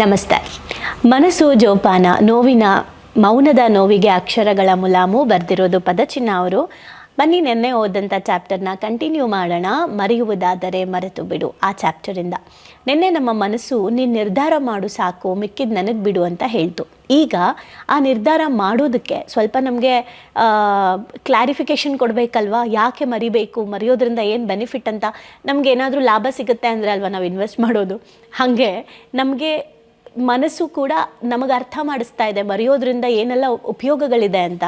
ನಮಸ್ತೆ. ಮನಸ್ಸು ಜೋಪಾನ, ನೋವಿನ ಮೌನದ ನೋವಿಗೆ ಅಕ್ಷರಗಳ ಮುಲಾಮು ಬರೆದಿರೋದು ಪದಚಿನ್ನ ಅವರು. ಬನ್ನಿ ನೆನ್ನೆ ಓದಂಥ ಚಾಪ್ಟರ್ನ ಕಂಟಿನ್ಯೂ ಮಾಡೋಣ. ಮರೆಯುವುದಾದರೆ ಮರೆತು ಬಿಡು ಆ ಚಾಪ್ಟರಿಂದ. ನಿನ್ನೆ ನಮ್ಮ ಮನಸ್ಸು ನೀನು ನಿರ್ಧಾರ ಮಾಡು ಸಾಕು, ಮಿಕ್ಕಿದ್ದು ನನಗೆ ಬಿಡು ಅಂತ ಹೇಳ್ತು. ಈಗ ಆ ನಿರ್ಧಾರ ಮಾಡೋದಕ್ಕೆ ಸ್ವಲ್ಪ ನಮಗೆ ಕ್ಲಾರಿಫಿಕೇಷನ್ ಕೊಡಬೇಕಲ್ವಾ. ಯಾಕೆ ಮರಿಬೇಕು, ಮರೆಯೋದ್ರಿಂದ ಏನು ಬೆನಿಫಿಟ್ ಅಂತ. ನಮ್ಗೆ ಏನಾದರೂ ಲಾಭ ಸಿಗುತ್ತೆ ಅಂದರೆ ಅಲ್ವಾ ನಾವು ಇನ್ವೆಸ್ಟ್ ಮಾಡೋದು. ಹಾಗೆ ನಮಗೆ ಮನಸ್ಸು ಕೂಡ ನಮಗೆ ಅರ್ಥ ಮಾಡಿಸ್ತಾ ಇದೆ ಮರೆಯೋದ್ರಿಂದ ಏನೆಲ್ಲ ಉಪಯೋಗಗಳಿದೆ ಅಂತ.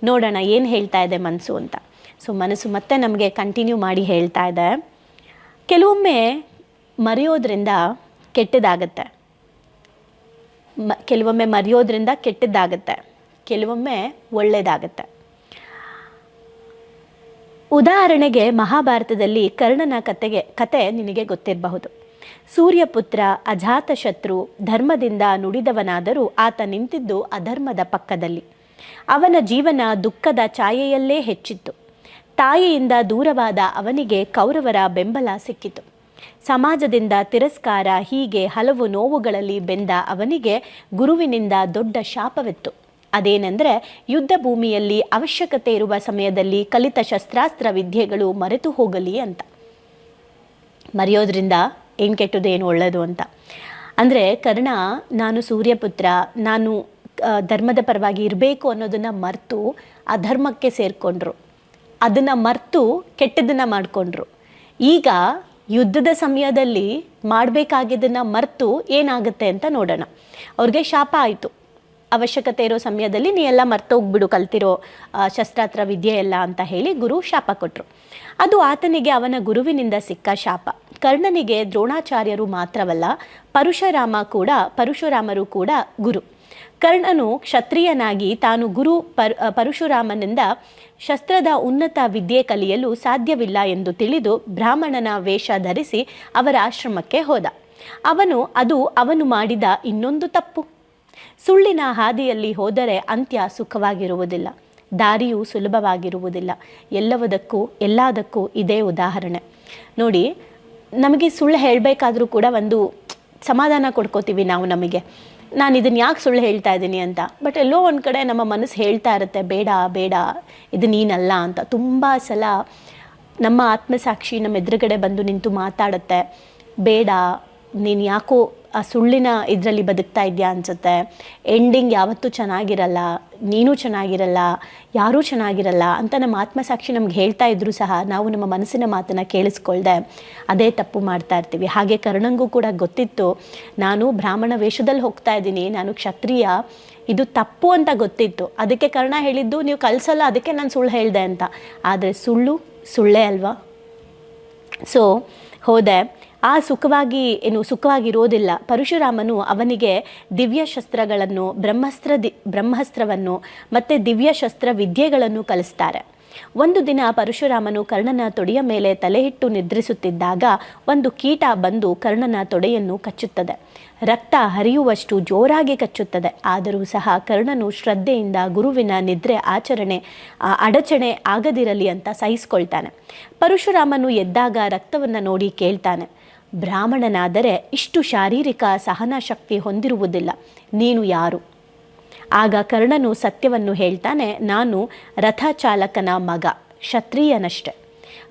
ನೋಡೋಣ ಏನು ಹೇಳ್ತಾ ಇದೆ ಮನಸ್ಸು ಅಂತ. ಸೊ ಮನಸ್ಸು ಮತ್ತೆ ನಮಗೆ ಕಂಟಿನ್ಯೂ ಮಾಡಿ ಹೇಳ್ತಾ ಇದೆ, ಕೆಲವೊಮ್ಮೆ ಮರೆಯೋದ್ರಿಂದ ಕೆಟ್ಟದಾಗತ್ತೆ, ಕೆಲವೊಮ್ಮೆ ಮರೆಯೋದ್ರಿಂದ ಕೆಟ್ಟದ್ದಾಗತ್ತೆ, ಕೆಲವೊಮ್ಮೆ ಒಳ್ಳೆಯದಾಗತ್ತೆ. ಉದಾಹರಣೆಗೆ ಮಹಾಭಾರತದಲ್ಲಿ ಕರ್ಣನ ಕತೆ ನಿನಗೆ ಗೊತ್ತಿರಬಹುದು. ಸೂರ್ಯಪುತ್ರ ಅಜಾತಶತ್ರು ಧರ್ಮದಿಂದ ನುಡಿದವನಾದರೂ ಆತ ನಿಂತಿದ್ದು ಅಧರ್ಮದ ಪಕ್ಕದಲ್ಲಿ. ಅವನ ಜೀವನ ದುಃಖದ ಛಾಯೆಯಲ್ಲೇ ಹೆಚ್ಚಿತ್ತು. ತಾಯಿಯಿಂದ ದೂರವಾದ ಅವನಿಗೆ ಕೌರವರ ಬೆಂಬಲ ಸಿಕ್ಕಿತು. ಸಮಾಜದಿಂದ ತಿರಸ್ಕಾರ, ಹೀಗೆ ಹಲವು ನೋವುಗಳಲ್ಲಿ ಬೆಂದ ಅವನಿಗೆ ಗುರುವಿನಿಂದ ದೊಡ್ಡ ಶಾಪವಿತ್ತು. ಅದೇನೆಂದರೆ ಯುದ್ಧ ಭೂಮಿಯಲ್ಲಿ ಅವಶ್ಯಕತೆ ಇರುವ ಸಮಯದಲ್ಲಿ ಕಲಿತ ಶಸ್ತ್ರಾಸ್ತ್ರ ವಿದ್ಯೆಗಳು ಮರೆತು ಹೋಗಲಿ ಅಂತ. ಮರೆಯೋದ್ರಿಂದ ಏನು ಕೆಟ್ಟದ್ದು ಏನು ಒಳ್ಳೆಯದು ಅಂತ. ಅಂದರೆ ಕರ್ಣ, ನಾನು ಸೂರ್ಯಪುತ್ರ, ನಾನು ಧರ್ಮದ ಪರವಾಗಿ ಇರಬೇಕು ಅನ್ನೋದನ್ನು ಮರೆತು ಅಧರ್ಮಕ್ಕೆ ಸೇರಿಕೊಂಡ್ರು. ಅದನ್ನು ಮರೆತು ಕೆಟ್ಟದನ್ನು ಮಾಡಿಕೊಂಡ್ರು. ಈಗ ಯುದ್ಧದ ಸಮಯದಲ್ಲಿ ಮಾಡಬೇಕಾಗಿದ್ದನ್ನು ಮರೆತು ಏನಾಗುತ್ತೆ ಅಂತ ನೋಡೋಣ. ಅವ್ರಿಗೆ ಶಾಪ ಆಯಿತು. ಅವಶ್ಯಕತೆ ಇರೋ ಸಮಯದಲ್ಲಿ ನೀ ಎಲ್ಲ ಮರ್ತೋಗ್ಬಿಡು ಕಲ್ತಿರೋ ಶಸ್ತ್ರಾಸ್ತ್ರ ವಿದ್ಯೆ ಎಲ್ಲ ಅಂತ ಹೇಳಿ ಗುರು ಶಾಪ ಕೊಟ್ಟರು. ಅದು ಆತನಿಗೆ ಅವನ ಗುರುವಿನಿಂದ ಸಿಕ್ಕ ಶಾಪ. ಕರ್ಣನಿಗೆ ದ್ರೋಣಾಚಾರ್ಯರು ಮಾತ್ರವಲ್ಲ, ಪರಶುರಾಮರು ಕೂಡ ಗುರು. ಕರ್ಣನು ಕ್ಷತ್ರಿಯನಾಗಿ ತಾನು ಗುರು ಪರಶುರಾಮನಿಂದ ಶಸ್ತ್ರದ ಉನ್ನತ ವಿದ್ಯೆ ಕಲಿಯಲು ಸಾಧ್ಯವಿಲ್ಲ ಎಂದು ತಿಳಿದು ಬ್ರಾಹ್ಮಣನ ವೇಷ ಧರಿಸಿ ಅವರ ಆಶ್ರಮಕ್ಕೆ ಹೋದ. ಅವನು ಮಾಡಿದ ಇನ್ನೊಂದು ತಪ್ಪು. ಸುಳ್ಳಿನ ಹಾದಿಯಲ್ಲಿ ಹೋದರೆ ಅಂತ್ಯ ಸುಖವಾಗಿರುವುದಿಲ್ಲ, ದಾರಿಯು ಸುಲಭವಾಗಿರುವುದಿಲ್ಲ. ಎಲ್ಲದಕ್ಕೂ ಇದೇ ಉದಾಹರಣೆ. ನೋಡಿ, ನಮಗೆ ಸುಳ್ಳು ಹೇಳಬೇಕಾದ್ರೂ ಕೂಡ ಒಂದು ಸಮಾಧಾನ ಕೊಡ್ಕೋತೀವಿ ನಾವು ನಮಗೆ, ನಾನು ಇದನ್ನು ಯಾಕೆ ಸುಳ್ಳು ಹೇಳ್ತಾ ಇದ್ದೀನಿ ಅಂತ. ಬಟ್ ಎಲ್ಲೋ ಒಂದು ಕಡೆ ನಮ್ಮ ಮನಸ್ಸು ಹೇಳ್ತಾ ಇರುತ್ತೆ, ಬೇಡ ಬೇಡ ಇದು ನೀನಲ್ಲ ಅಂತ. ತುಂಬ ಸಲ ನಮ್ಮ ಆತ್ಮಸಾಕ್ಷಿ ನಮ್ಮ ಎದುರುಗಡೆ ಬಂದು ನಿಂತು ಮಾತಾಡುತ್ತೆ, ಬೇಡ ನೀನು ಯಾಕೋ ಆ ಸುಳ್ಳಿನ ಇದರಲ್ಲಿ ಬದುಕ್ತಾ ಇದೆಯಾ ಅನಿಸುತ್ತೆ, ಎಂಡಿಂಗ್ ಯಾವತ್ತೂ ಚೆನ್ನಾಗಿರಲ್ಲ, ನೀನೂ ಚೆನ್ನಾಗಿರಲ್ಲ, ಯಾರೂ ಚೆನ್ನಾಗಿರಲ್ಲ ಅಂತ ನಮ್ಮ ಆತ್ಮಸಾಕ್ಷಿ ನಮ್ಗೆ ಹೇಳ್ತಾ ಇದ್ರೂ ಸಹ ನಾವು ನಮ್ಮ ಮನಸ್ಸಿನ ಮಾತನ್ನು ಕೇಳಿಸ್ಕೊಳ್ದೆ ಅದೇ ತಪ್ಪು ಮಾಡ್ತಾ ಇರ್ತೀವಿ. ಹಾಗೆ ಕರ್ಣಂಗೂ ಕೂಡ ಗೊತ್ತಿತ್ತು, ನಾನು ಬ್ರಾಹ್ಮಣ ವೇಷದಲ್ಲಿ ಹೋಗ್ತಾ ಇದ್ದೀನಿ, ನಾನು ಕ್ಷತ್ರಿಯ, ಇದು ತಪ್ಪು ಅಂತ ಗೊತ್ತಿತ್ತು. ಅದಕ್ಕೆ ಕರ್ಣ ಹೇಳಿದ್ದು, ನೀವು ಕಲಿಸಲ್ಲ ಅದಕ್ಕೆ ನಾನು ಸುಳ್ಳು ಹೇಳಿದೆ ಅಂತ. ಆದರೆ ಸುಳ್ಳೇ ಅಲ್ವಾ. ಸೊ ಹೋದೆ, ಆ ಸುಖವಾಗಿರೋದಿಲ್ಲ. ಪರಶುರಾಮನು ಅವನಿಗೆ ದಿವ್ಯ ಶಸ್ತ್ರಗಳನ್ನು, ಬ್ರಹ್ಮಾಸ್ತ್ರವನ್ನು ಮತ್ತು ದಿವ್ಯ ಶಸ್ತ್ರ ವಿದ್ಯೆಗಳನ್ನು ಕಲಿಸ್ತಾರೆ. ಒಂದು ದಿನ ಪರಶುರಾಮನು ಕರ್ಣನ ತೊಡೆಯ ಮೇಲೆ ತಲೆಹಿಟ್ಟು ನಿದ್ರಿಸುತ್ತಿದ್ದಾಗ ಒಂದು ಕೀಟ ಬಂದು ಕರ್ಣನ ತೊಡೆಯನ್ನು ಕಚ್ಚುತ್ತದೆ. ರಕ್ತ ಹರಿಯುವಷ್ಟು ಜೋರಾಗಿ ಕಚ್ಚುತ್ತದೆ. ಆದರೂ ಸಹ ಕರ್ಣನು ಶ್ರದ್ಧೆಯಿಂದ ಗುರುವಿನ ನಿದ್ರೆ ಅಡಚಣೆ ಆಗದಿರಲಿ ಅಂತ ಸಹಿಸ್ಕೊಳ್ತಾನೆ. ಪರಶುರಾಮನು ಎದ್ದಾಗ ರಕ್ತವನ್ನು ನೋಡಿ ಕೇಳ್ತಾನೆ, ಬ್ರಾಹ್ಮಣನಾದರೆ ಇಷ್ಟು ಶಾರೀರಿಕ ಸಹನ ಶಕ್ತಿ ಹೊಂದಿರುವುದಿಲ್ಲ, ನೀನು ಯಾರು? ಆಗ ಕರ್ಣನು ಸತ್ಯವನ್ನು ಹೇಳ್ತಾನೆ, ನಾನು ರಥಚಾಲಕನ ಮಗ, ಕ್ಷತ್ರಿಯನಷ್ಟೆ.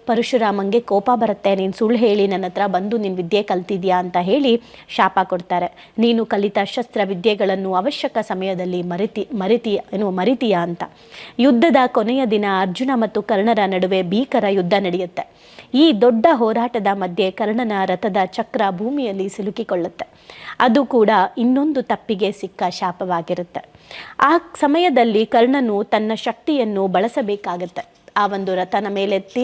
ಪರಶುರಾಮಂಗೆ ಕೋಪ ಬರುತ್ತೆ, ನೀನು ಸುಳ್ಳು ಹೇಳಿ ನನ್ನ ಹತ್ರ ಬಂದು ನೀನು ವಿದ್ಯೆ ಕಲ್ತಿದ್ಯಾ ಅಂತ ಹೇಳಿ ಶಾಪ ಕೊಡ್ತಾರೆ. ನೀನು ಕಲಿತ ಶಸ್ತ್ರ ವಿದ್ಯೆಗಳನ್ನು ಅವಶ್ಯಕ ಸಮಯದಲ್ಲಿ ಮರಿತೀಯಾ ಅಂತ. ಯುದ್ಧದ ಕೊನೆಯ ದಿನ ಅರ್ಜುನ ಮತ್ತು ಕರ್ಣರ ನಡುವೆ ಭೀಕರ ಯುದ್ಧ ನಡೆಯುತ್ತೆ. ಈ ದೊಡ್ಡ ಹೋರಾಟದ ಮಧ್ಯೆ ಕರ್ಣನ ರಥದ ಚಕ್ರ ಭೂಮಿಯಲ್ಲಿ ಸಿಲುಕಿಕೊಳ್ಳುತ್ತೆ. ಅದು ಕೂಡ ಇನ್ನೊಂದು ತಪ್ಪಿಗೆ ಸಿಕ್ಕ ಶಾಪವಾಗಿರುತ್ತೆ. ಆ ಸಮಯದಲ್ಲಿ ಕರ್ಣನು ತನ್ನ ಶಕ್ತಿಯನ್ನು ಬಳಸಬೇಕಾಗತ್ತೆ. ಆ ಒಂದು ರಥನ ಮೇಲೆತ್ತಿ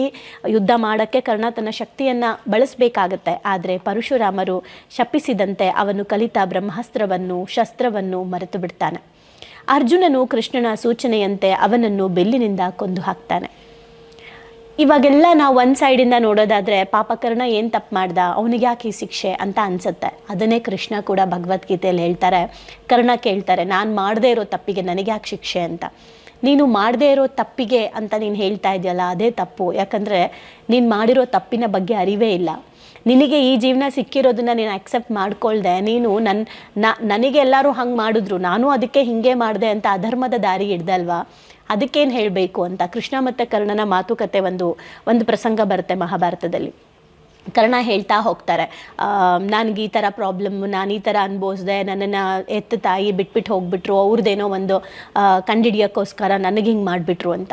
ಯುದ್ಧ ಮಾಡೋಕ್ಕೆ ಕರ್ಣ ತನ್ನ ಶಕ್ತಿಯನ್ನು ಬಳಸಬೇಕಾಗತ್ತೆ. ಆದರೆ ಪರಶುರಾಮರು ಶಪಿಸಿದಂತೆ ಅವನು ಕಲಿತ ಶಸ್ತ್ರವನ್ನು ಮರೆತು ಬಿಡ್ತಾನೆ. ಅರ್ಜುನನು ಕೃಷ್ಣನ ಸೂಚನೆಯಂತೆ ಅವನನ್ನು ಬೆಲ್ಲಿನಿಂದ ಕೊಂದು ಹಾಕ್ತಾನೆ. ಇವಾಗೆಲ್ಲ ನಾವು ಒಂದು ಸೈಡಿಂದ ನೋಡೋದಾದರೆ ಪಾಪ ಕರ್ಣ ಏನು ತಪ್ಪು ಮಾಡ್ದ, ಅವನಿಗೆ ಯಾಕೆ ಈ ಶಿಕ್ಷೆ ಅಂತ ಅನಿಸುತ್ತೆ. ಅದನ್ನೇ ಕೃಷ್ಣ ಕೂಡ ಭಗವದ್ಗೀತೆಯಲ್ಲಿ ಹೇಳ್ತಾರೆ. ಕರ್ಣ ಕೇಳ್ತಾರೆ, ನಾನು ಮಾಡದೇ ಇರೋ ತಪ್ಪಿಗೆ ನನಗೆ ಯಾಕೆ ಶಿಕ್ಷೆ ಅಂತ. ನೀನು ಮಾಡದೇ ಇರೋ ತಪ್ಪಿಗೆ ಅಂತ ನೀನು ಹೇಳ್ತಾ ಇದೆಯಲ್ಲ, ಅದೇ ತಪ್ಪು. ಯಾಕಂದರೆ ನೀನು ಮಾಡಿರೋ ತಪ್ಪಿನ ಬಗ್ಗೆ ಅರಿವೇ ಇಲ್ಲ. ನಿನಗೆ ಈ ಜೀವನ ಸಿಕ್ಕಿರೋದನ್ನ ನೀನು ಅಕ್ಸೆಪ್ಟ್ ಮಾಡ್ಕೊಳ್ದೆ, ನೀನು ನನಗೆ ಎಲ್ಲರೂ ಹಂಗೆ ಮಾಡಿದ್ರು ನಾನು ಅದಕ್ಕೆ ಹಿಂಗೆ ಮಾಡಿದೆ ಅಂತ ಅಧರ್ಮದ ದಾರಿ ಹಿಡ್ದಲ್ವಾ, ಅದಕ್ಕೇನು ಹೇಳಬೇಕು ಅಂತ ಕೃಷ್ಣ ಮತ್ತು ಕರ್ಣನ ಮಾತುಕತೆ ಒಂದು ಪ್ರಸಂಗ ಬರುತ್ತೆ ಮಹಾಭಾರತದಲ್ಲಿ. ಕರ್ಣ ಹೇಳ್ತಾ ಹೋಗ್ತಾರೆ, ನನಗೆ ಈ ಥರ ಪ್ರಾಬ್ಲಮ್ಮು, ನಾನು ಈ ಥರ ಅನುಭವಿಸ್ದೆ, ನನ್ನನ್ನು ಎತ್ತ ತಾಯಿ ಬಿಟ್ಬಿಟ್ಟು ಹೋಗ್ಬಿಟ್ರು, ಅವ್ರದ್ದೇನೋ ಒಂದು ಕಂಡಿಡಿಯೋಕ್ಕೋಸ್ಕರ ನನಗೆ ಹಿಂಗೆ ಮಾಡಿಬಿಟ್ರು ಅಂತ,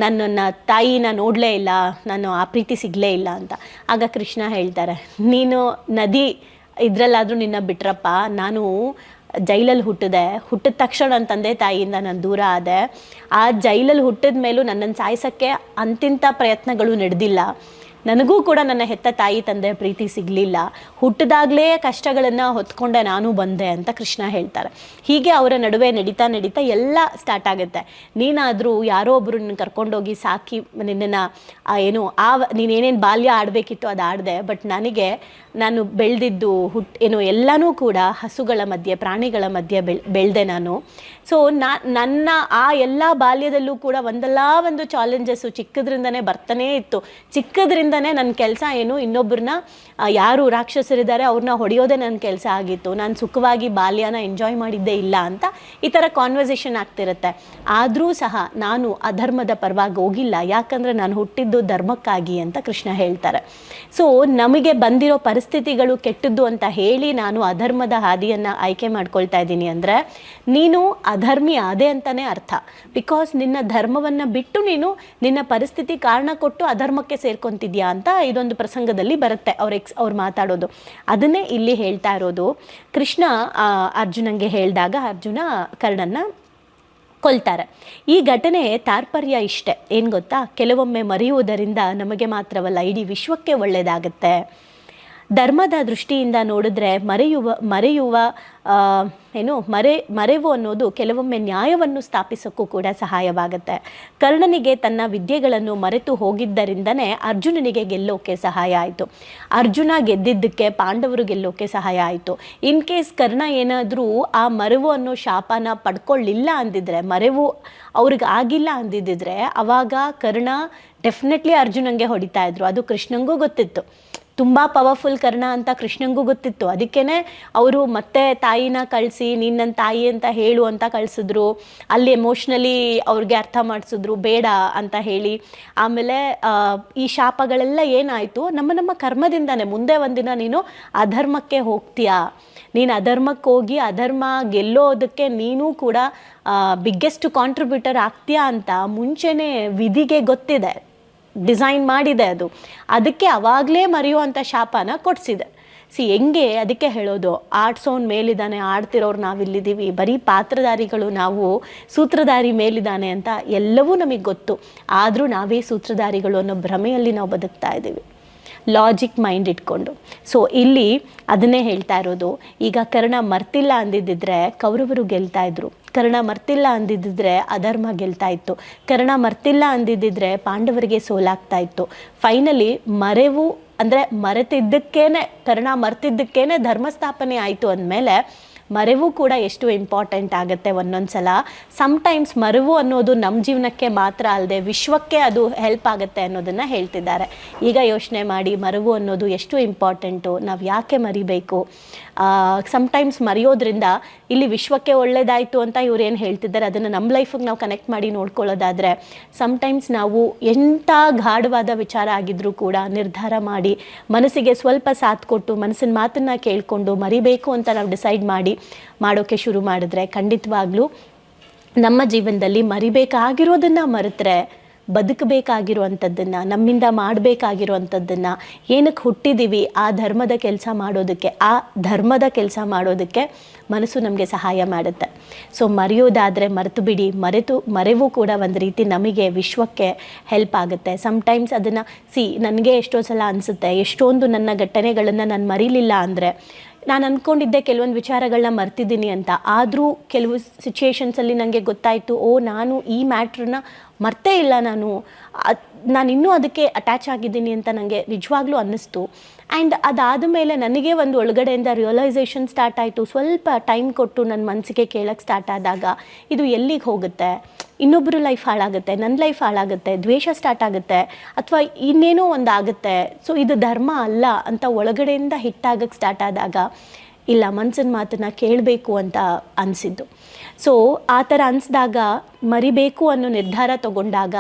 ನನ್ನ ತಾಯಿನ ನೋಡಲೇ ಇಲ್ಲ, ನಾನು ಆ ಪ್ರೀತಿ ಸಿಗಲೇ ಇಲ್ಲ ಅಂತ. ಆಗ ಕೃಷ್ಣ ಹೇಳ್ತಾರೆ, ನೀನು ನದಿ ಇದರಲ್ಲಾದರೂ ನಿನ್ನ ಬಿಟ್ರಪ್ಪ, ನಾನು ಜೈಲಲ್ಲಿ ಹುಟ್ಟಿದ ತಕ್ಷಣ ನನ್ನ ತಂದೆ ತಾಯಿಯಿಂದ ನಾನು ದೂರ ಆದೆ, ಆ ಜೈಲಲ್ಲಿ ಹುಟ್ಟಿದ ಮೇಲೂ ನನ್ನನ್ನು ಸಾಯಿಸೋಕ್ಕೆ ಅಂತಿಂಥ ಪ್ರಯತ್ನಗಳು ನಡೆದಿಲ್ಲ, ನನಗೂ ಕೂಡ ನನ್ನ ಹೆತ್ತ ತಾಯಿ ತಂದೆ ಪ್ರೀತಿ ಸಿಗಲಿಲ್ಲ, ಹುಟ್ಟಿದಾಗಲೇ ಕಷ್ಟಗಳನ್ನು ಹೊತ್ಕೊಂಡೆ ನಾನು ಬಂದೆ ಅಂತ ಕೃಷ್ಣ ಹೇಳ್ತಾರೆ. ಹೀಗೆ ಅವರ ನಡುವೆ ನಡೀತಾ ಎಲ್ಲ ಸ್ಟಾರ್ಟ್ ಆಗುತ್ತೆ. ನೀನಾದರೂ ಯಾರೋ ಒಬ್ಬರು ನಿನ್ನ ಕರ್ಕೊಂಡೋಗಿ ಸಾಕಿ ನಿನ್ನನ್ನು ನೀನೇನೇನು ಬಾಲ್ಯ ಆಡಬೇಕಿತ್ತು ಅದು ಆಡಿದೆ, ಬಟ್ ನಾನು ಬೆಳೆದಿದ್ದು ಎಲ್ಲನೂ ಕೂಡ ಹಸುಗಳ ಮಧ್ಯೆ, ಪ್ರಾಣಿಗಳ ಮಧ್ಯೆ ಬೆಳೆದೆ ನಾನು. ಸೊ ನನ್ನ ಆ ಎಲ್ಲ ಬಾಲ್ಯದಲ್ಲೂ ಕೂಡ ಒಂದು ಚಾಲೆಂಜಸ್ಸು ಚಿಕ್ಕದ್ರಿಂದನೇ ಬರ್ತಾನೇ ಇತ್ತು. ಚಿಕ್ಕದ್ರಿಂದನೇ ನನ್ನ ಕೆಲಸ ಇನ್ನೊಬ್ಬರನ್ನ ಯಾರು ರಾಕ್ಷಸರಿದ್ದಾರೆ ಅವ್ರನ್ನ ಹೊಡೆಯೋದೇ ನನ್ನ ಕೆಲಸ ಆಗಿತ್ತು, ನಾನು ಸುಖವಾಗಿ ಬಾಲ್ಯನ ಎಂಜಾಯ್ ಮಾಡಿದ್ದೇ ಇಲ್ಲ ಅಂತ ಈ ಥರ ಕಾನ್ವರ್ಸೇಷನ್ ಆಗ್ತಿರುತ್ತೆ. ಆದರೂ ಸಹ ನಾನು ಅಧರ್ಮದ ಪರವಾಗಿ ಹೋಗಿಲ್ಲ, ಯಾಕಂದರೆ ನಾನು ಹುಟ್ಟಿದ್ದು ಧರ್ಮಕ್ಕಾಗಿ ಅಂತ ಕೃಷ್ಣ ಹೇಳ್ತಾರೆ. ಸೊ ನಮಗೆ ಬಂದಿರೋ ಪರಿಸ್ಥಿತಿಗಳು ಕೆಟ್ಟದ್ದು ಅಂತ ಹೇಳಿ ನಾನು ಅಧರ್ಮದ ಹಾದಿಯನ್ನು ಆಯ್ಕೆ ಮಾಡ್ಕೊಳ್ತಾ ಇದ್ದೀನಿ ಅಂದರೆ ನೀನು ಅಧರ್ಮಿ ಆದೆ ಅಂತಲೇ ಅರ್ಥ. ಬಿಕಾಸ್ ನಿನ್ನ ಧರ್ಮವನ್ನು ಬಿಟ್ಟು ನೀನು ನಿನ್ನ ಪರಿಸ್ಥಿತಿ ಕಾರಣ ಕೊಟ್ಟು ಅಧರ್ಮಕ್ಕೆ ಸೇರ್ಕೊತಿದ್ಯಾ ಅಂತ ಇದೊಂದು ಪ್ರಸಂಗದಲ್ಲಿ ಬರುತ್ತೆ ಅವ್ರು ಮಾತಾಡೋದು. ಅದನ್ನೇ ಇಲ್ಲಿ ಹೇಳ್ತಾ ಇರೋದು. ಕೃಷ್ಣ ಅರ್ಜುನಂಗೆ ಹೇಳಿದಾಗ ಅರ್ಜುನ ಕರ್ಣನ್ನ ಕೊಲ್ತಾರೆ. ಈ ಘಟನೆ ತಾತ್ಪರ್ಯ ಇಷ್ಟೇ, ಏನು ಗೊತ್ತಾ, ಕೆಲವೊಮ್ಮೆ ಮರೆಯುವುದರಿಂದ ನಮಗೆ ಮಾತ್ರವಲ್ಲ ಇಡೀ ವಿಶ್ವಕ್ಕೆ ಒಳ್ಳೆಯದಾಗುತ್ತೆ. ಧರ್ಮದ ದೃಷ್ಟಿಯಿಂದ ನೋಡಿದ್ರೆ ಮರೆವು ಅನ್ನೋದು ಕೆಲವೊಮ್ಮೆ ನ್ಯಾಯವನ್ನು ಸ್ಥಾಪಿಸೋಕ್ಕೂ ಕೂಡ ಸಹಾಯವಾಗುತ್ತೆ. ಕರ್ಣನಿಗೆ ತನ್ನ ವಿದ್ಯೆಗಳನ್ನು ಮರೆತು ಹೋಗಿದ್ದರಿಂದನೇ ಅರ್ಜುನನಿಗೆ ಗೆಲ್ಲೋಕೆ ಸಹಾಯ ಆಯಿತು. ಅರ್ಜುನ ಗೆದ್ದಿದ್ದಕ್ಕೆ ಪಾಂಡವರು ಗೆಲ್ಲೋಕೆ ಸಹಾಯ ಆಯಿತು. ಇನ್ ಕೇಸ್ ಕರ್ಣ ಏನಾದರೂ ಆ ಮರೆವು ಅನ್ನೋ ಶಾಪನ ಪಡ್ಕೊಳ್ಳಿಲ್ಲ ಅಂದಿದ್ರೆ, ಮರೆವು ಅವ್ರಿಗೆ ಆಗಿಲ್ಲ ಅಂದಿದ್ದಿದ್ರೆ ಅವಾಗ ಕರ್ಣ ಡೆಫಿನೆಟ್ಲಿ ಅರ್ಜುನಂಗೆ ಹೊಡಿತಾ ಇದ್ರು. ಅದು ಕೃಷ್ಣಂಗೂ ಗೊತ್ತಿತ್ತು, ತುಂಬ ಪವರ್ಫುಲ್ ಕರ್ಣ ಅಂತ ಕೃಷ್ಣಂಗೂ ಗೊತ್ತಿತ್ತು. ಅದಕ್ಕೇ ಅವರು ಮತ್ತೆ ತಾಯಿನ ಕಳಿಸಿ ನೀನು ನನ್ನ ತಾಯಿ ಅಂತ ಹೇಳು ಅಂತ ಕಳಿಸಿದ್ರು. ಅಲ್ಲಿ ಎಮೋಷ್ನಲಿ ಅವ್ರಿಗೆ ಅರ್ಥ ಮಾಡಿಸಿದ್ರು ಬೇಡ ಅಂತ ಹೇಳಿ. ಆಮೇಲೆ ಈ ಶಾಪಗಳೆಲ್ಲ ಏನಾಯಿತು, ನಮ್ಮ ಕರ್ಮದಿಂದನೇ. ಮುಂದೆ ಒಂದಿನ ನೀನು ಅಧರ್ಮಕ್ಕೆ ಹೋಗ್ತೀಯಾ, ನೀನು ಅಧರ್ಮಕ್ಕೆ ಹೋಗಿ ಅಧರ್ಮ ಗೆಲ್ಲೋದಕ್ಕೆ ನೀನು ಕೂಡ ಬಿಗ್ಗೆಸ್ಟ್ ಕಾಂಟ್ರಿಬ್ಯೂಟರ್ ಆಗ್ತೀಯಾ ಅಂತ ಮುಂಚೆನೇ ವಿಧಿಗೆ ಗೊತ್ತಿದೆ, ಡಿಸೈನ್ ಮಾಡಿದೆ. ಅದಕ್ಕೆ ಅವಾಗಲೇ ಮರೆಯುವಂಥ ಶಾಪನ ಕೊಡಿಸಿದೆ. ಹೆಂಗೆ ಅದಕ್ಕೆ ಹೇಳೋದು, ಆಡ್ಸೋನ್ ಮೇಲಿದ್ದಾನೆ, ಆಡ್ತಿರೋರು ನಾವಿಲ್ಲಿದ್ದೀವಿ, ಬರೀ ಪಾತ್ರಧಾರಿಗಳು ನಾವು, ಸೂತ್ರಧಾರಿ ಮೇಲಿದ್ದಾನೆ ಅಂತ ಎಲ್ಲವೂ ನಮಗೆ ಗೊತ್ತು. ಆದರೂ ನಾವೇ ಸೂತ್ರಧಾರಿಗಳು ಅನ್ನೋ ಭ್ರಮೆಯಲ್ಲಿ ನಾವು ಬದುಕ್ತಾ ಇದ್ದೀವಿ, ಲಾಜಿಕ್ ಮೈಂಡ್ ಇಟ್ಕೊಂಡು. ಸೊ ಇಲ್ಲಿ ಅದನ್ನೇ ಹೇಳ್ತಾ ಇರೋದು. ಈಗ ಕರ್ಣ ಮರ್ತಿಲ್ಲ ಅಂದಿದ್ದಿದ್ರೆ ಕೌರವರು ಗೆಲ್ತಾ ಇದ್ರು, ಕರ್ಣ ಮರ್ತಿಲ್ಲ ಅಂದಿದ್ದಿದ್ರೆ ಅಧರ್ಮ ಗೆಲ್ತಾ ಇತ್ತು, ಕರ್ಣ ಮರ್ತಿಲ್ಲ ಅಂದಿದ್ದಿದ್ರೆ ಪಾಂಡವರಿಗೆ ಸೋಲಾಗ್ತಾ ಇತ್ತು. ಫೈನಲಿ ಮರೆವು ಅಂದರೆ ಕರ್ಣ ಮರ್ತಿದ್ದಕ್ಕೇನೆ ಧರ್ಮ ಸ್ಥಾಪನೆ ಆಯಿತು ಅಂದಮೇಲೆ ಮರೆವು ಕೂಡ ಎಷ್ಟು ಇಂಪಾರ್ಟೆಂಟ್ ಆಗುತ್ತೆ ಒಂದೊಂದು ಸಲ. ಸಮ್ಟೈಮ್ಸ್ ಮರೆವು ಅನ್ನೋದು ನಮ್ಮ ಜೀವನಕ್ಕೆ ಮಾತ್ರ ಅಲ್ಲದೆ ವಿಶ್ವಕ್ಕೆ ಅದು ಹೆಲ್ಪ್ ಆಗುತ್ತೆ ಅನ್ನೋದನ್ನು ಹೇಳ್ತಿದ್ದಾರೆ. ಈಗ ಯೋಚನೆ ಮಾಡಿ, ಮರೆವು ಅನ್ನೋದು ಎಷ್ಟು ಇಂಪಾರ್ಟೆಂಟು, ನಾವು ಯಾಕೆ ಮರಿಬೇಕು. ಸಮ್ಟೈಮ್ಸ್ ಮರೆಯೋದ್ರಿಂದ ಇಲ್ಲಿ ವಿಶ್ವಕ್ಕೆ ಒಳ್ಳೆಯದಾಯಿತು ಅಂತ ಇವ್ರು ಏನು ಹೇಳ್ತಿದ್ದಾರೆ ಅದನ್ನು ನಮ್ಮ ಲೈಫಿಗೆ ನಾವು ಕನೆಕ್ಟ್ ಮಾಡಿ ನೋಡ್ಕೊಳ್ಳೋದಾದರೆ, ಸಮ್ಟೈಮ್ಸ್ ನಾವು ಎಂಥ ಗಾಢವಾದ ವಿಚಾರ ಆಗಿದ್ರೂ ಕೂಡ ನಿರ್ಧಾರ ಮಾಡಿ ಮನಸ್ಸಿಗೆ ಸ್ವಲ್ಪ ಸಾಥ್ ಕೊಟ್ಟು ಮನಸ್ಸಿನ ಮಾತನ್ನು ಕೇಳಿಕೊಂಡು ಮರಿಬೇಕು ಅಂತ ನಾವು ಡಿಸೈಡ್ ಮಾಡೋಕ್ಕೆ ಶುರು ಮಾಡಿದ್ರೆ ಖಂಡಿತವಾಗ್ಲೂ ನಮ್ಮ ಜೀವನದಲ್ಲಿ ಮರಿಬೇಕಾಗಿರೋದನ್ನು ಮರೆತರೆ ಬದುಕಬೇಕಾಗಿರುವಂಥದ್ದನ್ನು, ನಮ್ಮಿಂದ ಮಾಡಬೇಕಾಗಿರುವಂಥದ್ದನ್ನು, ಏನಕ್ಕೆ ಹುಟ್ಟಿದ್ದೀವಿ ಆ ಧರ್ಮದ ಕೆಲಸ ಮಾಡೋದಕ್ಕೆ ಮನಸ್ಸು ನಮಗೆ ಸಹಾಯ ಮಾಡುತ್ತೆ. ಸೊ ಮರೆಯೋದಾದರೆ ಮರೆತು ಬಿಡಿ. ಮರೆವು ಕೂಡ ಒಂದು ರೀತಿ ನಮಗೆ ವಿಶ್ವಕ್ಕೆ ಹೆಲ್ಪ್ ಆಗುತ್ತೆ. ಸಮ್ಟೈಮ್ಸ್ ಅದನ್ನು ನನಗೆ ಎಷ್ಟೋ ಸಲ ಅನಿಸುತ್ತೆ, ಎಷ್ಟೊಂದು ನನ್ನ ಘಟನೆಗಳನ್ನು ನಾನು ಮರೀಲಿಲ್ಲ ಅಂದರೆ, ನಾನು ಅಂದ್ಕೊಂಡಿದ್ದೆ ಕೆಲವೊಂದು ವಿಚಾರಗಳನ್ನ ಮರ್ತಿದ್ದೀನಿ ಅಂತ, ಆದರೂ ಕೆಲವು ಸಿಚುಯೇಷನ್ಸಲ್ಲಿ ನನಗೆ ಗೊತ್ತಾಯಿತು, ನಾನು ಈ ಮ್ಯಾಟ್ರನ್ನ ಮರ್ತೇ ಇಲ್ಲ ನಾನು ಇನ್ನೂ ಅದಕ್ಕೆ ಅಟ್ಯಾಚ್ ಆಗಿದ್ದೀನಿ ಅಂತ ನನಗೆ ನಿಜವಾಗ್ಲೂ ಅನ್ನಿಸ್ತು. ಆ್ಯಂಡ್ ಅದಾದ ಮೇಲೆ ನನಗೆ ಒಂದು ಒಳಗಡೆಯಿಂದ ರಿಯಲೈಸೇಷನ್ ಸ್ಟಾರ್ಟ್ ಆಯಿತು. ಸ್ವಲ್ಪ ಟೈಮ್ ಕೊಟ್ಟು ನನ್ನ ಮನಸ್ಸಿಗೆ ಕೇಳೋಕ್ಕೆ ಸ್ಟಾರ್ಟ್ ಆದಾಗ ಇದು ಎಲ್ಲಿಗೆ ಹೋಗುತ್ತೆ, ಇನ್ನೊಬ್ಬರು ಲೈಫ್ ಹಾಳಾಗುತ್ತೆ, ನನ್ನ ಲೈಫ್ ಹಾಳಾಗುತ್ತೆ, ದ್ವೇಷ ಸ್ಟಾರ್ಟ್ ಆಗುತ್ತೆ, ಅಥವಾ ಇನ್ನೇನೋ ಒಂದು ಆಗುತ್ತೆ, ಸೊ ಇದು ಧರ್ಮ ಅಲ್ಲ ಅಂತ ಒಳಗಡೆಯಿಂದ ಹಿಟ್ಟಾಗಕ್ಕೆ ಸ್ಟಾರ್ಟ್ ಆದಾಗ ಇಲ್ಲ, ಮನಸ್ಸಿನ ಮಾತನ್ನು ಕೇಳಬೇಕು ಅಂತ ಅನಿಸಿದ್ದು. ಸೊ ಆ ಥರ ಅನಿಸಿದಾಗ, ಮರಿಬೇಕು ಅನ್ನೋ ನಿರ್ಧಾರ ತಗೊಂಡಾಗ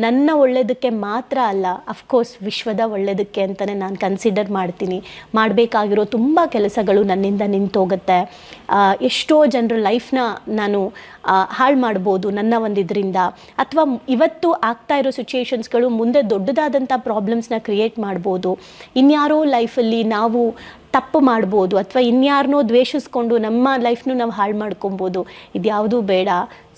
ನನ್ನ ಒಳ್ಳೆಯದಕ್ಕೆ ಮಾತ್ರ ಅಲ್ಲ, ಅಫ್ಕೋರ್ಸ್ ವಿಶ್ವದ ಒಳ್ಳೆಯದಕ್ಕೆ ಅಂತಲೇ ನಾನು ಕನ್ಸಿಡರ್ ಮಾಡ್ತೀನಿ. ಮಾಡಬೇಕಾಗಿರೋ ತುಂಬ ಕೆಲಸಗಳು ನನ್ನಿಂದ ನಿಂತೋಗುತ್ತೆ. ಎಷ್ಟೋ ಜನರ ಲೈಫ್ನ ನಾನು ಹಾಳು ಮಾಡ್ಬೋದು ನನ್ನ ಒಂದಿದ್ರಿಂದ, ಅಥವಾ ಇವತ್ತು ಆಗ್ತಾ ಇರೋ ಸಿಚುಯೇಷನ್ಸ್ಗಳು ಮುಂದೆ ದೊಡ್ಡದಾದಂಥ ಪ್ರಾಬ್ಲಮ್ಸ್ನ ಕ್ರಿಯೇಟ್ ಮಾಡ್ಬೋದು. ಇನ್ಯಾರೋ ಲೈಫಲ್ಲಿ ನಾವು ತಪ್ಪು ಮಾಡ್ಬೋದು, ಅಥವಾ ಇನ್ಯಾರನ್ನೋ ದ್ವೇಷಿಸ್ಕೊಂಡು ನಮ್ಮ ಲೈಫ್ನು ನಾವು ಹಾಳು ಮಾಡ್ಕೊಬೋದು. ಇದ್ಯಾವುದೂ ಬೇಡ.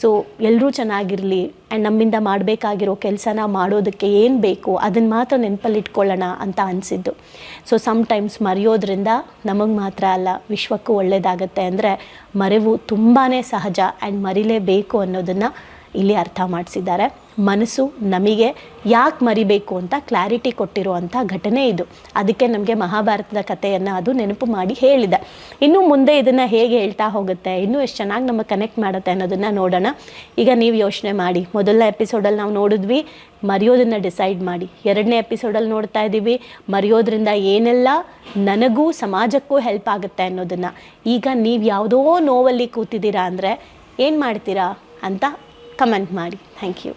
ಸೊ ಎಲ್ಲರೂ ಚೆನ್ನಾಗಿರಲಿ, ಆ್ಯಂಡ್ ನಮ್ಮಿಂದ ಮಾಡಬೇಕಾಗಿರೋ ಕೆಲಸನ ಮಾಡೋದಕ್ಕೆ ಏನು ಬೇಕು ಅದನ್ನು ಮಾತ್ರ ನೆನಪಲ್ಲಿಟ್ಕೊಳ್ಳೋಣ ಅಂತ ಅನಿಸಿದ್ದು. ಸೊ ಸಮ್ಟೈಮ್ಸ್ ಮರೆಯೋದ್ರಿಂದ ನಮಗೆ ಮಾತ್ರ ಅಲ್ಲ, ವಿಶ್ವಕ್ಕೂ ಒಳ್ಳೆಯದಾಗತ್ತೆ. ಅಂದರೆ ಮರೆವು ತುಂಬಾ ಸಹಜ, ಆ್ಯಂಡ್ ಮರಿಲೇಬೇಕು ಅನ್ನೋದನ್ನು ಇಲ್ಲಿ ಅರ್ಥ ಮಾಡಿಸಿದ್ದಾರೆ. ಮನಸ್ಸು ನಮಗೆ ಯಾಕೆ ಮರಿಬೇಕು ಅಂತ ಕ್ಲಾರಿಟಿ ಕೊಟ್ಟಿರುವಂಥ ಘಟನೆ ಇದು. ಅದಕ್ಕೆ ನಮಗೆ ಮಹಾಭಾರತದ ಕಥೆಯನ್ನು ಅದು ನೆನಪು ಮಾಡಿ ಹೇಳಿದೆ. ಇನ್ನು ಮುಂದೆ ಇದನ್ನು ಹೇಗೆ ಹೇಳ್ತಾ ಹೋಗುತ್ತೆ, ಇನ್ನೂ ಎಷ್ಟು ಚೆನ್ನಾಗಿ ನಮಗೆ ಕನೆಕ್ಟ್ ಮಾಡುತ್ತೆ ಅನ್ನೋದನ್ನು ನೋಡೋಣ. ಈಗ ನೀವು ಯೋಚನೆ ಮಾಡಿ, ಮೊದಲನೇ ಎಪಿಸೋಡಲ್ಲಿ ನಾವು ನೋಡಿದ್ವಿ ಮರೆಯೋದನ್ನು ಡಿಸೈಡ್ ಮಾಡಿ, ಎರಡನೇ ಎಪಿಸೋಡಲ್ಲಿ ನೋಡ್ತಾ ಇದ್ದೀವಿ ಮರೆಯೋದ್ರಿಂದ ಏನೆಲ್ಲ ನನಗೂ ಸಮಾಜಕ್ಕೂ ಹೆಲ್ಪ್ ಆಗುತ್ತೆ ಅನ್ನೋದನ್ನು. ಈಗ ನೀವು ಯಾವುದೋ ನೋವಲ್ಲಿ ಕೂತಿದ್ದೀರಾ ಅಂದರೆ ಏನು ಮಾಡ್ತೀರಾ ಅಂತ ಕಮೆಂಟ್ ಮಾಡಿ. Thank you.